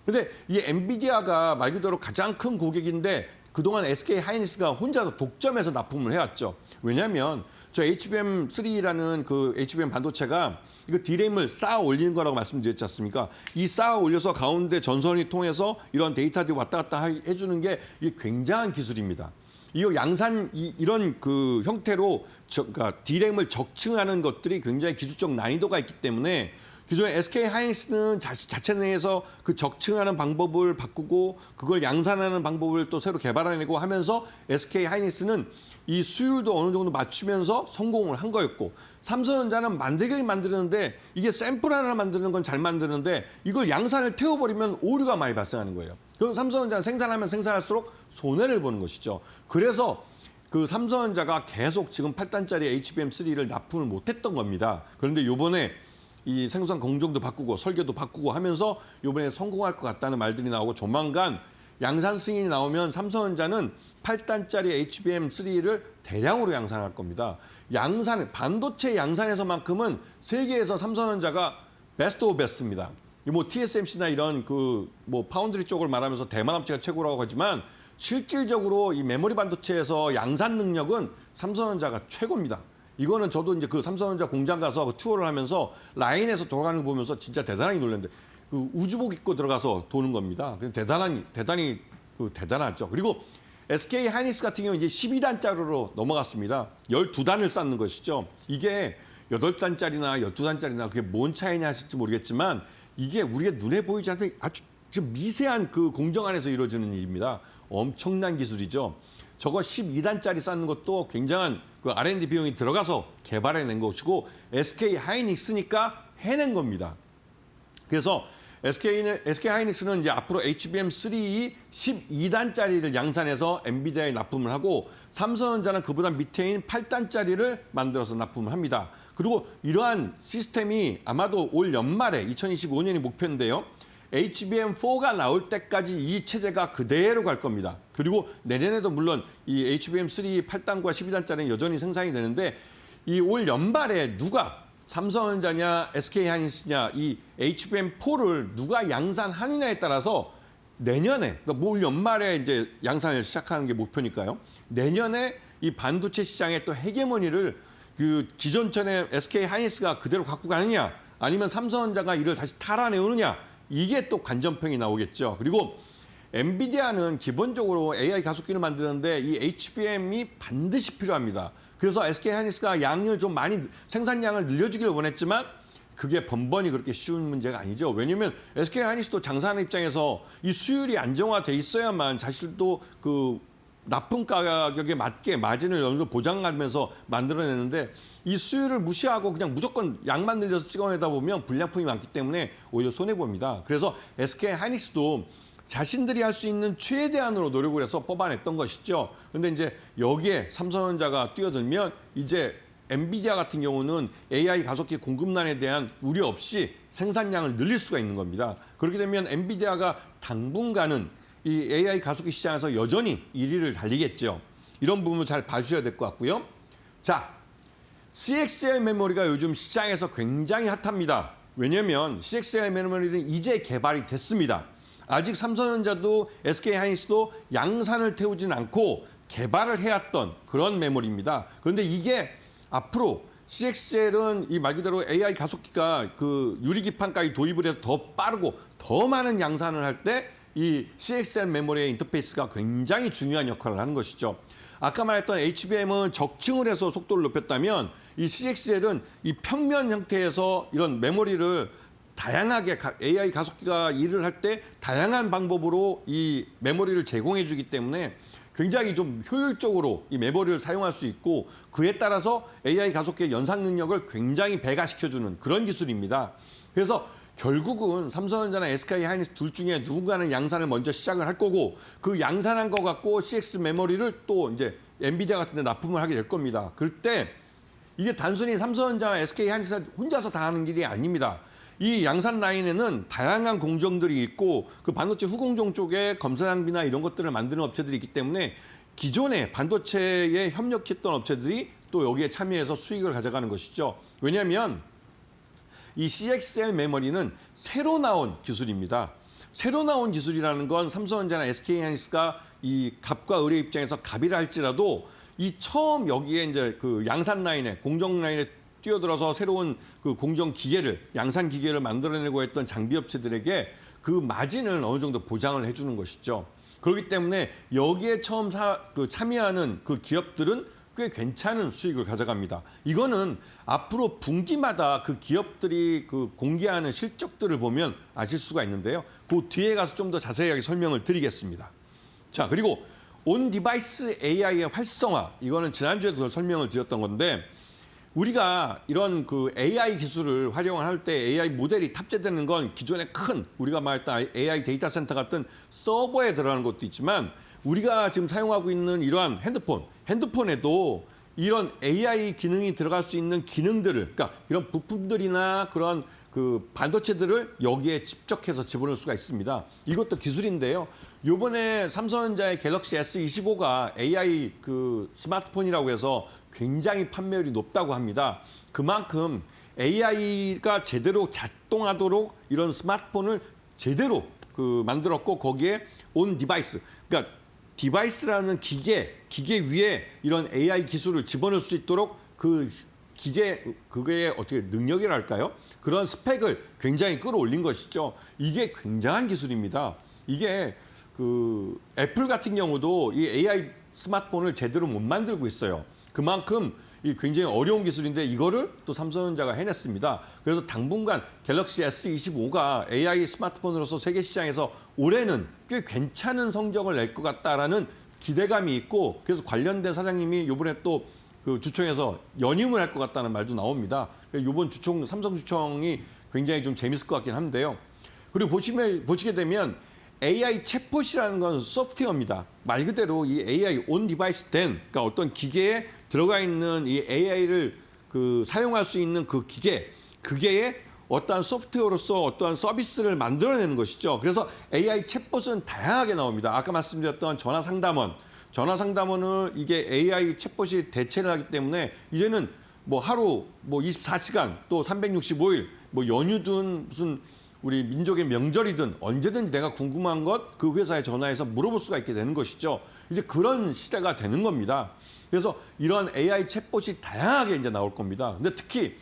근데 이 엔비디아가 말 그대로 가장 큰 고객인데 그동안 SK하이닉스가 혼자서 독점해서 납품을 해왔죠. 왜냐하면 저 HBM3라는 그 HBM 반도체가 이거 D램을 쌓아 올리는 거라고 말씀드렸지 않습니까? 이 쌓아 올려서 가운데 전선이 통해서 이런 데이터들이 왔다 갔다 해주는 게 이게 굉장한 기술입니다. 이거 이런 그 형태로 그러니까 D램을 적층하는 것들이 굉장히 기술적 난이도가 있기 때문에 기존에 SK하이닉스는 자체 내에서 그 적층하는 방법을 바꾸고 그걸 양산하는 방법을 또 새로 개발해내고 하면서 SK하이닉스는 이 수율도 어느 정도 맞추면서 성공을 한 거였고 삼성전자는 만들긴 만드는데 이게 샘플 하나 만드는 건 잘 만드는데 이걸 양산을 태워버리면 오류가 많이 발생하는 거예요. 그럼 삼성전자는 생산하면 생산할수록 손해를 보는 것이죠. 그래서 그 삼성전자가 계속 지금 8단짜리 HBM3를 납품을 못했던 겁니다. 그런데 요번에 이 생산 공정도 바꾸고 설계도 바꾸고 하면서 이번에 성공할 것 같다는 말들이 나오고 조만간 양산 승인이 나오면 삼성전자는 8단짜리 HBM3를 대량으로 양산할 겁니다. 반도체 양산에서만큼은 세계에서 삼성전자가 베스트 오브 베스트입니다. 뭐 TSMC나 이런 그 뭐 파운드리 쪽을 말하면서 대만 업체가 최고라고 하지만 실질적으로 이 메모리 반도체에서 양산 능력은 삼성전자가 최고입니다. 이거는 저도 이제 그 삼성전자 공장 가서 그 투어를 하면서 라인에서 돌아가는 거 보면서 진짜 대단하게 놀랐는데 그 우주복 입고 들어가서 도는 겁니다. 대단히 대단하죠. 그리고 SK하이닉스 같은 경우 이제 12단짜리로 넘어갔습니다. 12단을 쌓는 것이죠. 이게 8단짜리나 12단짜리나 그게 뭔 차이냐 하실지 모르겠지만 이게 우리가 눈에 보이지 않는 아주 미세한 그 공정 안에서 이루어지는 일입니다. 엄청난 기술이죠. 저거 12단짜리 쌓는 것도 굉장한 그 R&D 비용이 들어가서 개발해낸 것이고 SK하이닉스니까 해낸 겁니다. 그래서 SK하이닉스는 이제 앞으로 HBM3 12단짜리를 양산해서 엔비디아에 납품을 하고 삼성전자는 그보다 밑에인 8단짜리를 만들어서 납품을 합니다. 그리고 이러한 시스템이 아마도 올 연말에 2025년이 목표인데요. HBM4가 나올 때까지 이 체제가 그대로 갈 겁니다. 그리고 내년에도 물론 이 HBM3 8단과 12단짜리는 여전히 생산이 되는데 이 올 연말에 누가 삼성전자냐 SK하이닉스냐 이 HBM4를 누가 양산하느냐에 따라서 내년에 그러니까 올 연말에 이제 양산을 시작하는 게 목표니까요. 내년에 이 반도체 시장의 또 헤게모니를 그 기존전에 SK하이닉스가 그대로 갖고 가느냐 아니면 삼성전자가 이를 다시 탈환해오느냐 이게 또 관전평이 나오겠죠. 그리고 엔비디아는 기본적으로 AI 가속기를 만드는데 이 HBM이 반드시 필요합니다. 그래서 SK 하이닉스가 양을 좀 많이 생산량을 늘려주기를 원했지만 그게 번번이 그렇게 쉬운 문제가 아니죠. 왜냐하면 SK 하이닉스도 장사하는 입장에서 이 수율이 안정화돼 있어야만 사실도 그 납품 가격에 맞게 마진을 어느 정도 보장하면서 만들어내는데 이 수율을 무시하고 그냥 무조건 양만 늘려서 찍어내다 보면 불량품이 많기 때문에 오히려 손해봅니다. 그래서 SK 하이닉스도 자신들이 할 수 있는 최대한으로 노력을 해서 뽑아냈던 것이죠. 그런데 이제 여기에 삼성전자가 뛰어들면 이제 엔비디아 같은 경우는 AI 가속기 공급난에 대한 우려 없이 생산량을 늘릴 수가 있는 겁니다. 그렇게 되면 엔비디아가 당분간은 이 AI 가속기 시장에서 여전히 1위를 달리겠죠. 이런 부분을 잘 봐주셔야 될 것 같고요. 자, CXL 메모리가 요즘 시장에서 굉장히 핫합니다. 왜냐하면 CXL 메모리는 이제 개발이 됐습니다. 아직 삼성전자도 SK하이닉스도 양산을 태우진 않고 개발을 해왔던 그런 메모리입니다. 그런데 이게 앞으로 CXL은 이 말 그대로 AI 가속기가 그 유리기판까지 도입을 해서 더 빠르고 더 많은 양산을 할 때 이 CXL 메모리의 인터페이스가 굉장히 중요한 역할을 하는 것이죠. 아까 말했던 HBM은 적층을 해서 속도를 높였다면 이 CXL은 이 평면 형태에서 이런 메모리를 다양하게 AI 가속기가 일을 할 때 다양한 방법으로 이 메모리를 제공해 주기 때문에 굉장히 좀 효율적으로 이 메모리를 사용할 수 있고 그에 따라서 AI 가속기의 연산 능력을 굉장히 배가시켜주는 그런 기술입니다. 그래서 결국은 삼성전자나 SK 하이닉스 둘 중에 누군가는 양산을 먼저 시작을 할 거고 그 양산한 거 갖고 CX 메모리를 또 이제 엔비디아 같은 데 납품을 하게 될 겁니다. 그럴 때 이게 단순히 삼성전자나 SK 하이닉스 혼자서 다 하는 일이 아닙니다. 이 양산 라인에는 다양한 공정들이 있고 그 반도체 후공정 쪽에 검사 장비나 이런 것들을 만드는 업체들이 있기 때문에 기존에 반도체에 협력했던 업체들이 또 여기에 참여해서 수익을 가져가는 것이죠. 왜냐하면 이 CXL 메모리는 새로 나온 기술입니다. 새로 나온 기술이라는 건 삼성전자나 SK하이닉스가 이 갑과 을의 입장에서 갑이라 할지라도 이 처음 여기에 이제 그 양산 라인에 공정 라인에 뛰어들어서 새로운 그 공정 기계를 양산 기계를 만들어내고 했던 장비 업체들에게 그 마진을 어느 정도 보장을 해주는 것이죠. 그렇기 때문에 여기에 처음 참여하는 그 기업들은 꽤 괜찮은 수익을 가져갑니다. 이거는 앞으로 분기마다 그 기업들이 그 공개하는 실적들을 보면 아실 수가 있는데요. 그 뒤에 가서 좀 더 자세하게 설명을 드리겠습니다. 자, 그리고 온 디바이스 AI의 활성화, 이거는 지난주에도 설명을 드렸던 건데 우리가 이런 그 AI 기술을 활용할 때 AI 모델이 탑재되는 건 기존의 큰 우리가 말했던 AI 데이터 센터 같은 서버에 들어가는 것도 있지만 우리가 지금 사용하고 있는 이러한 핸드폰에도 이런 AI 기능이 들어갈 수 있는 기능들을, 그러니까 이런 부품들이나 그런 그 반도체들을 여기에 집적해서 집어넣을 수가 있습니다. 이것도 기술인데요. 요번에 삼성전자의 갤럭시 S25가 AI 그 스마트폰이라고 해서 굉장히 판매율이 높다고 합니다. 그만큼 AI가 제대로 작동하도록 이런 스마트폰을 제대로 그 만들었고 거기에 온 디바이스, 그러니까 디바이스라는 기계 위에 이런 AI 기술을 집어넣을 수 있도록 그 그게 어떻게 능력이랄까요? 그런 스펙을 굉장히 끌어올린 것이죠. 이게 굉장한 기술입니다. 이게 그 애플 같은 경우도 이 AI 스마트폰을 제대로 못 만들고 있어요. 그만큼 이 굉장히 어려운 기술인데 이거를 또 삼성전자가 해냈습니다. 그래서 당분간 갤럭시 S25가 AI 스마트폰으로서 세계 시장에서 올해는 꽤 괜찮은 성적을 낼 것 같다라는 기대감이 있고 그래서 관련된 사장님이 이번에 또 그 주총에서 연임을 할 것 같다는 말도 나옵니다. 이번 주총 삼성 주총이 굉장히 좀 재밌을 것 같긴 한데요. 그리고 보시게 되면 AI 챗봇이라는 건 소프트웨어입니다. 말 그대로 이 AI 온 디바이스 된, 그러니까 어떤 기계에 들어가 있는 이 AI를 그 사용할 수 있는 그 기계에 어떠한 소프트웨어로서 어떠한 서비스를 만들어내는 것이죠. 그래서 AI 챗봇은 다양하게 나옵니다. 아까 말씀드렸던 전화 상담원을 이게 AI 챗봇이 대체를 하기 때문에 이제는 뭐 하루 뭐 24시간 또 365일 뭐 연휴든 무슨 우리 민족의 명절이든 언제든지 내가 궁금한 것 그 회사에 전화해서 물어볼 수가 있게 되는 것이죠. 이제 그런 시대가 되는 겁니다. 그래서 이런 AI 챗봇이 다양하게 이제 나올 겁니다. 근데 특히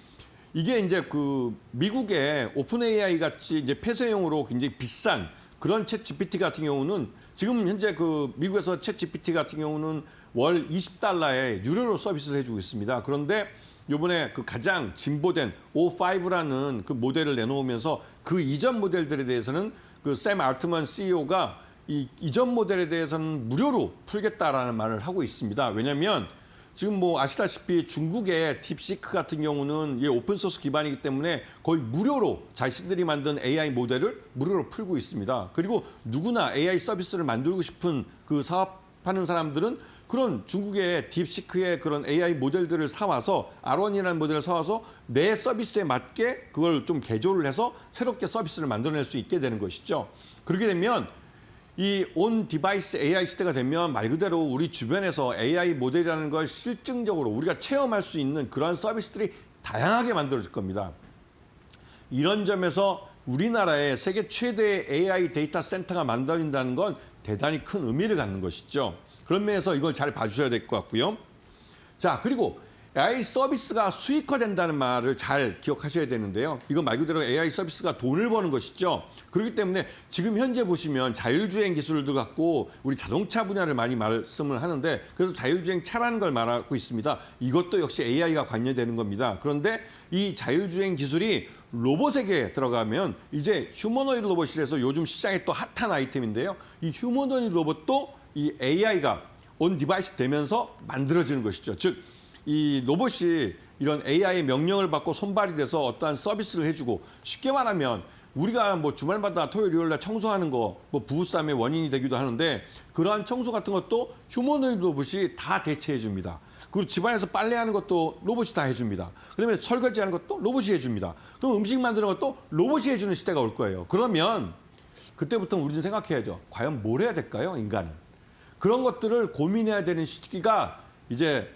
이게 이제 그 미국의 오픈 AI 같이 이제 폐쇄용으로 굉장히 비싼 그런 챗 GPT 같은 경우는 지금 현재 그 미국에서 챗 GPT 같은 경우는 월 $20에 유료로 서비스를 해주고 있습니다. 그런데 이번에 그 가장 진보된 O5라는 그 모델을 내놓으면서 그 이전 모델들에 대해서는 그 샘 알트만 CEO가 이 이전 모델에 대해서는 무료로 풀겠다라는 말을 하고 있습니다. 왜냐하면 지금 뭐 아시다시피 중국의 딥시크 같은 경우는 이 오픈소스 기반이기 때문에 거의 무료로 자신들이 만든 AI 모델을 무료로 풀고 있습니다. 그리고 누구나 AI 서비스를 만들고 싶은 그 사업하는 사람들은 그런 중국의 딥시크의 그런 AI 모델들을 사와서 R1이라는 모델을 사와서 내 서비스에 맞게 그걸 좀 개조를 해서 새롭게 서비스를 만들어낼 수 있게 되는 것이죠. 그렇게 되면 이 온 디바이스 AI 시대가 되면 말 그대로 우리 주변에서 AI 모델이라는 걸 실증적으로 우리가 체험할 수 있는 그러한 서비스들이 다양하게 만들어질 겁니다. 이런 점에서 우리나라의 세계 최대의 AI 데이터 센터가 만들어진다는 건 대단히 큰 의미를 갖는 것이죠. 그런 면에서 이걸 잘 봐주셔야 될 것 같고요. 자, 그리고 AI 서비스가 수익화된다는 말을 잘 기억하셔야 되는데요. 이건 말 그대로 AI 서비스가 돈을 버는 것이죠. 그렇기 때문에 지금 현재 보시면 자율주행 기술들 갖고 우리 자동차 분야를 많이 말씀을 하는데 그래서 자율주행 차라는 걸 말하고 있습니다. 이것도 역시 AI가 관여되는 겁니다. 그런데 이 자율주행 기술이 로봇에게 들어가면 이제 휴머노이드 로봇이라서 요즘 시장에 또 핫한 아이템인데요. 이 휴머노이드 로봇도 이 AI가 온 디바이스 되면서 만들어지는 것이죠. 즉 이 로봇이 이런 AI의 명령을 받고 손발이 돼서 어떠한 서비스를 해주고 쉽게 말하면 우리가 뭐 주말마다 토요일, 일요일날 청소하는 거 뭐 부부싸움의 원인이 되기도 하는데 그러한 청소 같은 것도 휴머노이드 로봇이 다 대체해 줍니다. 그리고 집안에서 빨래하는 것도 로봇이 다 해줍니다. 그다음에 설거지하는 것도 로봇이 해줍니다. 그럼 음식 만드는 것도 로봇이 해주는 시대가 올 거예요. 그러면 그때부터 우리는 생각해야죠. 과연 뭘 해야 될까요, 인간은? 그런 것들을 고민해야 되는 시기가 이제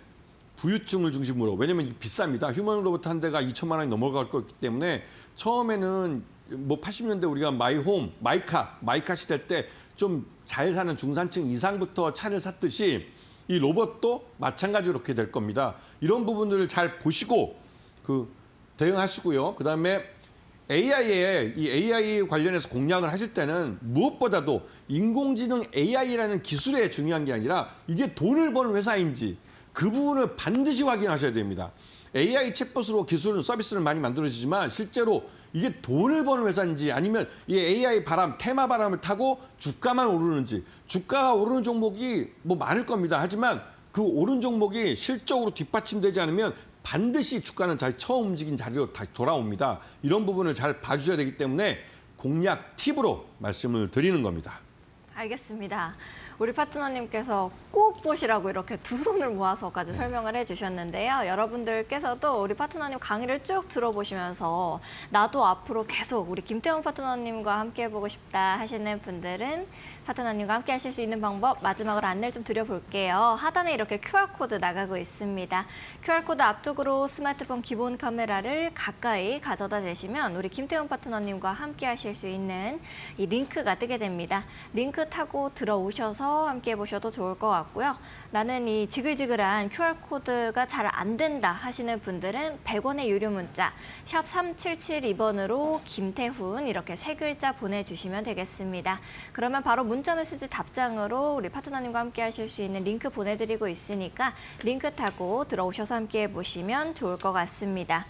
부유층을 중심으로 왜냐면 이게 비쌉니다. 휴먼 로봇 한 대가 2천만 원이 넘어갈 거기 때문에 처음에는 뭐 80년대 우리가 마이홈, 마이카 시대 때 좀 잘 사는 중산층 이상부터 차를 샀듯이 이 로봇도 마찬가지로 그렇게 될 겁니다. 이런 부분들을 잘 보시고 그 대응하시고요. 그다음에 이 AI 관련해서 공략을 하실 때는 무엇보다도 인공지능 AI라는 기술에 중요한 게 아니라 이게 돈을 버는 회사인지 그 부분을 반드시 확인하셔야 됩니다. AI 챗봇으로 기술은 서비스는 많이 만들어지지만 실제로 이게 돈을 버는 회사인지 아니면 이 AI 테마 바람을 타고 주가만 오르는지 주가가 오르는 종목이 뭐 많을 겁니다. 하지만 그 오른 종목이 실적으로 뒷받침되지 않으면 반드시 주가는 다시 처음 움직인 자리로 다시 돌아옵니다. 이런 부분을 잘 봐주셔야 되기 때문에 공략 팁으로 말씀을 드리는 겁니다. 알겠습니다. 우리 파트너님께서 꼭 보시라고 이렇게 두 손을 모아서까지 설명을 해주셨는데요. 여러분들께서도 우리 파트너님 강의를 쭉 들어보시면서 나도 앞으로 계속 우리 김태훈 파트너님과 함께 해보고 싶다 하시는 분들은 파트너님과 함께 하실 수 있는 방법 마지막으로 안내를 좀 드려볼게요. 하단에 이렇게 QR코드 나가고 있습니다. QR코드 앞쪽으로 스마트폰 기본 카메라를 가까이 가져다 대시면 우리 김태훈 파트너님과 함께 하실 수 있는 이 링크가 뜨게 됩니다. 링크 타고 들어오셔서 함께 해보셔도 좋을 것 같고요. 나는 이 지글지글한 QR코드가 잘 안 된다 하시는 분들은 100원의 유료 문자 샵 3772번으로 김태훈 이렇게 세 글자 보내주시면 되겠습니다. 그러면 바로 문자 메시지 답장으로 우리 파트너님과 함께 하실 수 있는 링크 보내드리고 있으니까 링크 타고 들어오셔서 함께 해보시면 좋을 것 같습니다.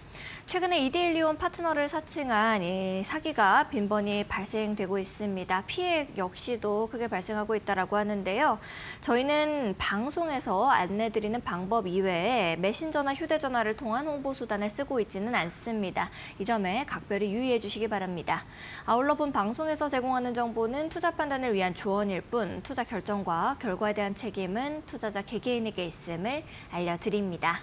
최근에 2대1 이혼 파트너를 사칭한 이 사기가 빈번히 발생되고 있습니다. 피해 역시도 크게 발생하고 있다고 하는데요. 저희는 방송에서 안내드리는 방법 이외에 메신저나 휴대전화를 통한 홍보수단을 쓰고 있지는 않습니다. 이 점에 각별히 유의해 주시기 바랍니다. 아울러 본 방송에서 제공하는 정보는 투자 판단을 위한 조언일 뿐 투자 결정과 결과에 대한 책임은 투자자 개개인에게 있음을 알려드립니다.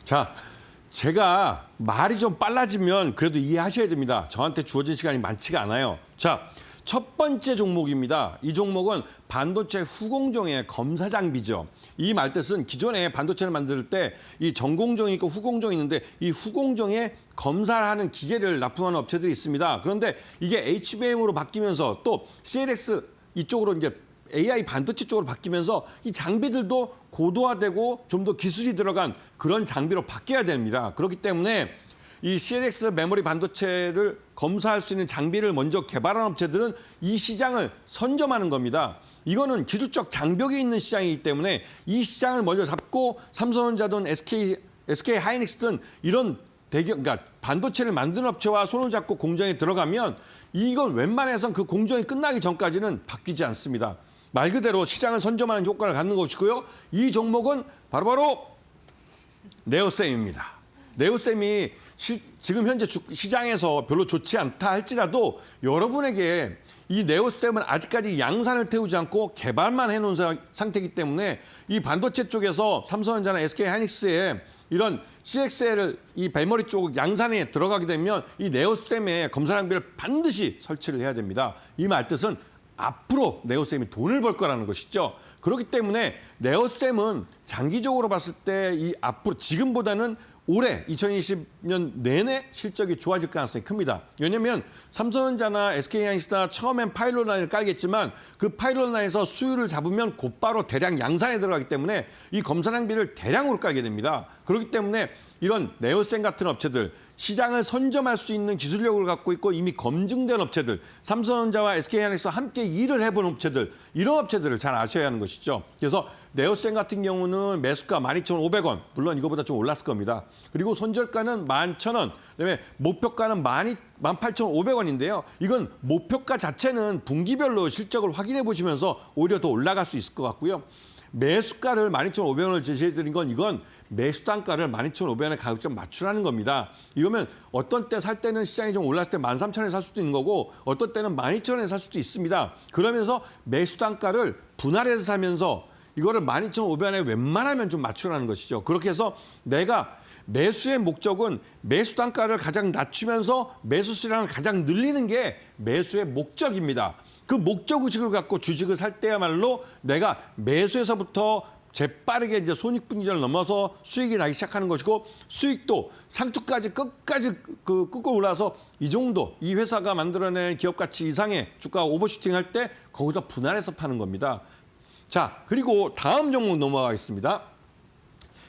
자, 제가 말이 좀 빨라지면 그래도 이해하셔야 됩니다. 저한테 주어진 시간이 많지가 않아요. 자, 첫 번째 종목입니다. 이 종목은 반도체 후공정의 검사 장비죠. 이 말뜻은 기존에 반도체를 만들 때 이 전공정이 있고 후공정이 있는데 이 후공정에 검사를 하는 기계를 납품하는 업체들이 있습니다. 그런데 이게 HBM으로 바뀌면서 또 CLX 이쪽으로 이제 AI 반도체 쪽으로 바뀌면서 이 장비들도 고도화되고 좀 더 기술이 들어간 그런 장비로 바뀌어야 됩니다. 그렇기 때문에 이 CLX 메모리 반도체를 검사할 수 있는 장비를 먼저 개발한 업체들은 이 시장을 선점하는 겁니다. 이거는 기술적 장벽이 있는 시장이기 때문에 이 시장을 먼저 잡고 삼성전자든 SK 하이닉스든 이런 그러니까 반도체를 만드는 업체와 손을 잡고 공정에 들어가면 이건 웬만해선 그 공정이 끝나기 전까지는 바뀌지 않습니다. 말 그대로 시장을 선점하는 효과를 갖는 것이고요. 이 종목은 바로바로 네오셈입니다. 네오셈이 지금 현재 시장에서 별로 좋지 않다 할지라도 여러분에게 이 네오셈은 아직까지 양산을 태우지 않고 개발만 해놓은 상태이기 때문에 이 반도체 쪽에서 삼성전자나 SK 하이닉스의 이런 CXL을 이 메모리 쪽 양산에 들어가게 되면 이 네오셈의 검사 장비를 반드시 설치를 해야 됩니다. 이 말뜻은 앞으로 네오셈이 돈을 벌 거라는 것이죠. 그렇기 때문에 네오셈은 장기적으로 봤을 때 이 앞으로 지금보다는 올해 2020년 내내 실적이 좋아질 가능성이 큽니다. 왜냐하면 삼성전자나 SK하이닉스나 처음엔 파일럿 라인을 깔겠지만 그 파일럿 라인에서 수율을 잡으면 곧바로 대량 양산에 들어가기 때문에 이 검사 장비를 대량으로 깔게 됩니다. 그렇기 때문에 이런 네오셈 같은 업체들, 시장을 선점할 수 있는 기술력을 갖고 있고 이미 검증된 업체들, 삼성전자와 SK하이닉스와 함께 일을 해본 업체들, 이런 업체들을 잘 아셔야 하는 것이죠. 그래서 네오셈 같은 경우는 매수가 12,500원, 물론 이거보다 좀 올랐을 겁니다. 그리고 손절가는 11,000원, 그다음에 목표가는 18,500원인데요. 이건 목표가 자체는 분기별로 실적을 확인해 보시면서 오히려 더 올라갈 수 있을 것 같고요. 매수가를 12,500원을 제시해드린 건 이건 매수 단가를 12,500원의 가격점 맞추라는 겁니다. 이러면 어떤 때 살 때는 시장이 좀 올랐을 때 13,000원에 살 수도 있는 거고 어떤 때는 12,000원에 살 수도 있습니다. 그러면서 매수 단가를 분할해서 사면서 이거를 12,500원에 웬만하면 좀 맞추라는 것이죠. 그렇게 해서 내가 매수의 목적은 매수 단가를 가장 낮추면서 매수 수량을 가장 늘리는 게 매수의 목적입니다. 그 목적의식을 갖고 주식을 살 때야말로 내가 매수에서부터 재빠르게 이제 손익분기점을 넘어서 수익이 나기 시작하는 것이고 수익도 상투까지 끝까지 끌고 올라서 이 정도 이 회사가 만들어낸 기업 가치 이상의 주가 오버슈팅 할 때 거기서 분할해서 파는 겁니다. 자, 그리고 다음 종목 넘어가겠습니다.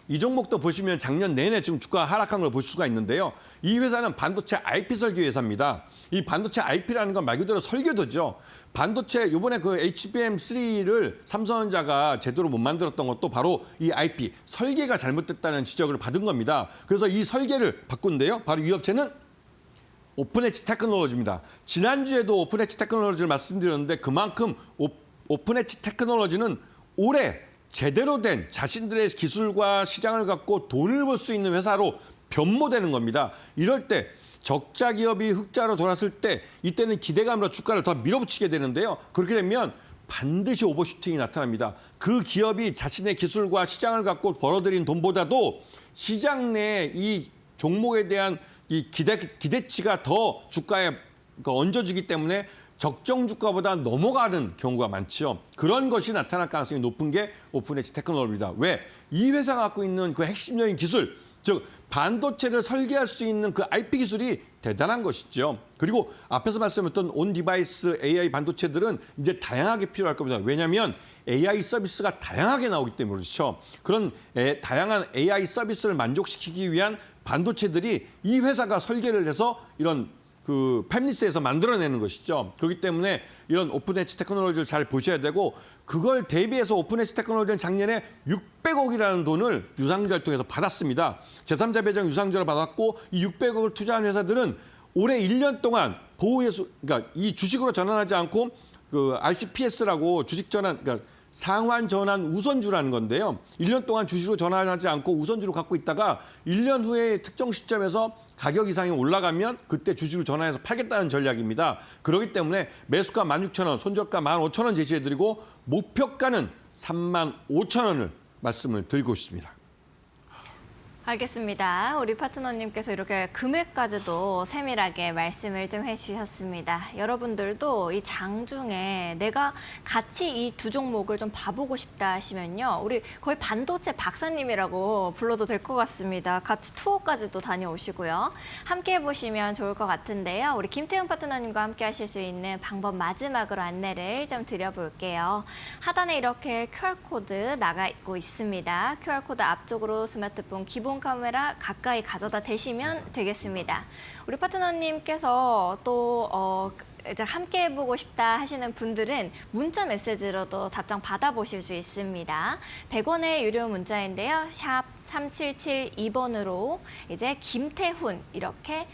이 종목도 보시면 작년 내내 지금 주가 하락한 걸 볼 수가 있는데요. 이 회사는 반도체 IP 설계 회사입니다. 이 반도체 IP라는 건 말 그대로 설계도죠. 반도체 이번에 그 HBM3를 삼성전자가 제대로 못 만들었던 것도 바로 이 IP 설계가 잘못됐다는 지적을 받은 겁니다. 그래서 이 설계를 바꾼데요. 바로 이 업체는 오픈엣지 테크놀로지입니다. 지난주에도 오픈엣지 테크놀로지를 말씀드렸는데 그만큼 오픈엣지 테크놀로지는 올해 제대로 된 자신들의 기술과 시장을 갖고 돈을 벌 수 있는 회사로 변모되는 겁니다. 이럴 때 적자 기업이 흑자로 돌았을 때 이때는 기대감으로 주가를 더 밀어붙이게 되는데요. 그렇게 되면 반드시 오버슈팅이 나타납니다. 그 기업이 자신의 기술과 시장을 갖고 벌어들인 돈보다도 시장 내 이 종목에 대한 이 기대치가 더 주가에 얹어지기 때문에 적정 주가보다 넘어가는 경우가 많죠. 그런 것이 나타날 가능성이 높은 게 오픈엣지 테크놀로지입니다. 왜? 이 회사가 갖고 있는 그 핵심적인 기술, 즉 반도체를 설계할 수 있는 그 IP 기술이 대단한 것이죠. 그리고 앞에서 말씀드렸던 온 디바이스 AI 반도체들은 이제 다양하게 필요할 겁니다. 왜냐하면 AI 서비스가 다양하게 나오기 때문에 그렇죠. 그런 다양한 AI 서비스를 만족시키기 위한 반도체들이 이 회사가 설계를 해서 이런 그 팹리스에서 만들어내는 것이죠. 그렇기 때문에 이런 오픈엣지 테크놀로지를 잘 보셔야 되고 그걸 대비해서 오픈엣지 테크놀로지는 작년에 600억이라는 돈을 유상증자를 통해서 받았습니다. 제3자 배정 유상증자를 받았고 이 600억을 투자한 회사들은 올해 1년 동안 보호예수, 그러니까 이 주식으로 전환하지 않고 그 RCPS라고 주식 전환, 그러니까 상환 전환 우선주라는 건데요. 1년 동안 주식으로 전환하지 않고 우선주로 갖고 있다가 1년 후에 특정 시점에서 가격 이상이 올라가면 그때 주식을 전환해서 팔겠다는 전략입니다. 그렇기 때문에 매수가 16,000원, 손절가 15,000원 제시해드리고 목표가는 35,000원을 말씀을 드리고 있습니다. 알겠습니다. 우리 파트너님께서 이렇게 금액까지도 세밀하게 말씀을 좀 해주셨습니다. 여러분들도 이 장중에 내가 같이 이 두 종목을 좀 봐보고 싶다 하시면요. 우리 거의 반도체 박사님이라고 불러도 될 것 같습니다. 같이 투어까지도 다녀오시고요. 함께 해보시면 좋을 것 같은데요. 우리 김태훈 파트너님과 함께 하실 수 있는 방법 마지막으로 안내를 좀 드려볼게요. 하단에 이렇게 QR코드 나가 있고 있습니다. QR코드 앞쪽으로 스마트폰 기본 카메라 가까이 가져다 대시면 되겠습니다. 우리 파트너님께서 또 이제 함께 해보고 싶다 하시는 분들은 문자 메시지로도 답장 받아보실 수 있습니다. 100원의 유료 문자인데요. 샵 3772번으로 이제 김태훈 이렇게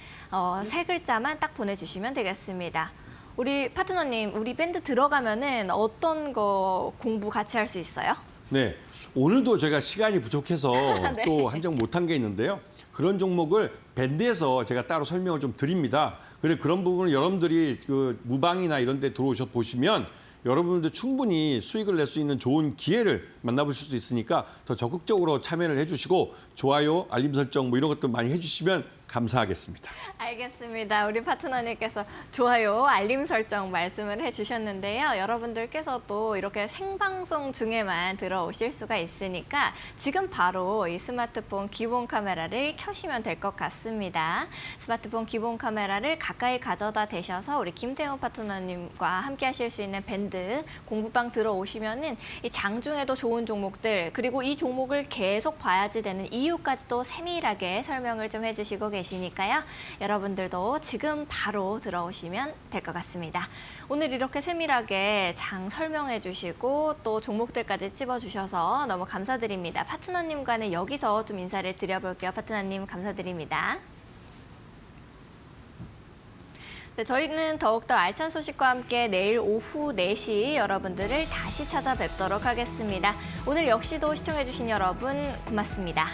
세 글자만 딱 보내주시면 되겠습니다. 우리 파트너님, 우리 밴드 들어가면은 어떤 거 공부 같이 할 수 있어요? 네, 오늘도 제가 시간이 부족해서 네. 또 한정 못한 게 있는데요. 그런 종목을 밴드에서 제가 따로 설명을 좀 드립니다. 그래 그런 부분을 여러분들이 그 무방이나 이런 데 들어오셔 보시면 여러분들 충분히 수익을 낼 수 있는 좋은 기회를 만나보실 수 있으니까 더 적극적으로 참여를 해주시고 좋아요, 알림 설정 뭐 이런 것들 많이 해주시면 감사하겠습니다. 알겠습니다. 우리 파트너님께서 좋아요, 알림 설정 말씀을 해주셨는데요. 여러분들께서도 이렇게 생방송 중에만 들어오실 수가 있으니까 지금 바로 이 스마트폰 기본 카메라를 켜시면 될 것 같습니다. 스마트폰 기본 카메라를 가까이 가져다 대셔서 우리 김태훈 파트너님과 함께 하실 수 있는 밴드 공부방 들어오시면은 이 장중에도 좋은 종목들 그리고 이 종목을 계속 봐야지 되는 이유까지도 세밀하게 설명을 좀 해주시고 계시니까요. 여러분들도 지금 바로 들어오시면 될 것 같습니다. 오늘 이렇게 세밀하게 장 설명해 주시고 또 종목들까지 찝어주셔서 너무 감사드립니다. 파트너님과는 여기서 좀 인사를 드려볼게요. 파트너님 감사드립니다. 네, 저희는 더욱더 알찬 소식과 함께 내일 오후 4시 여러분들을 다시 찾아뵙도록 하겠습니다. 오늘 역시도 시청해주신 여러분 고맙습니다.